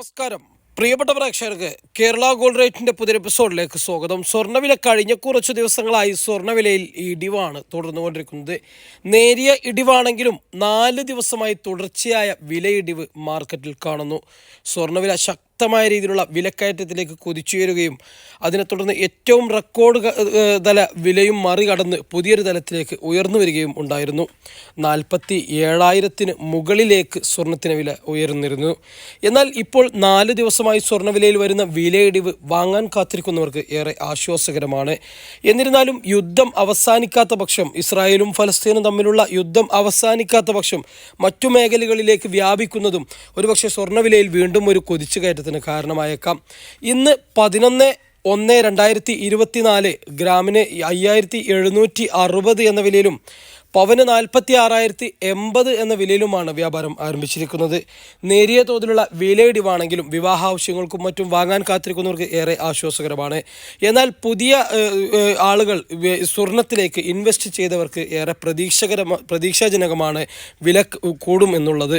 നമസ്കാരം പ്രിയപ്പെട്ട പ്രേക്ഷകർക്ക് കേരള ഗോൾഡ് റേറ്റിന്റെ പുതിയ എപ്പിസോഡിലേക്ക് സ്വാഗതം. സ്വർണ്ണവില കഴിഞ്ഞ കുറച്ച് ദിവസങ്ങളായി സ്വർണ്ണവിലയിൽ ഇടിവാണ് തുടർന്നുകൊണ്ടിരിക്കുന്നത്. നേരിയ ഇടിവാണെങ്കിലും 4 ദിവസമായി തുടർച്ചയായ വിലയിടിവ് മാർക്കറ്റിൽ കാണുന്നു. സ്വർണ്ണവില ശക്തമായ രീതിയിലുള്ള വിലക്കയറ്റത്തിലേക്ക് കുതിച്ചുയരുകയും അതിനെ തുടർന്ന് ഏറ്റവും റെക്കോർഡ് തല വിലയും മറികടന്ന് പുതിയൊരു തലത്തിലേക്ക് ഉയർന്നു വരികയും ഉണ്ടായിരുന്നു. 47,000-ന് മുകളിലേക്ക് സ്വർണത്തിന് വില ഉയർന്നിരുന്നു. എന്നാൽ ഇപ്പോൾ 4 ദിവസമായി സ്വർണ്ണവിലയിൽ വരുന്ന വിലയിടിവ് വാങ്ങാൻ കാത്തിരിക്കുന്നവർക്ക് ഏറെ ആശ്വാസകരമാണ്. എന്നിരുന്നാലും യുദ്ധം അവസാനിക്കാത്ത പക്ഷം, ഇസ്രായേലും ഫലസ്തീനും തമ്മിലുള്ള യുദ്ധം അവസാനിക്കാത്ത പക്ഷം മറ്റു മേഖലകളിലേക്ക് വ്യാപിക്കുന്നതും ഒരുപക്ഷെ സ്വർണ്ണവിലയിൽ വീണ്ടും ഒരു കുതിച്ചുകയറ്റത്തിന് കാരണമായേക്കാം. ഇന്ന് 11/1/2024 ഗ്രാമിന് 5,760 എന്ന വിലയിലും പവന് 46,080 എന്ന വിലയിലുമാണ് വ്യാപാരം ആരംഭിച്ചിരിക്കുന്നത്. നേരിയ തോതിലുള്ള വിലയിടിവാണെങ്കിലും വിവാഹ ആവശ്യങ്ങൾക്കും മറ്റും വാങ്ങാൻ കാത്തിരിക്കുന്നവർക്ക് ഏറെ ആശ്വാസകരമാണ്. എന്നാൽ പുതിയ ആളുകൾ സ്വർണത്തിലേക്ക് ഇൻവെസ്റ്റ് ചെയ്തവർക്ക് ഏറെ പ്രതീക്ഷാജനകമാണ് വില കൂടും എന്നുള്ളത്.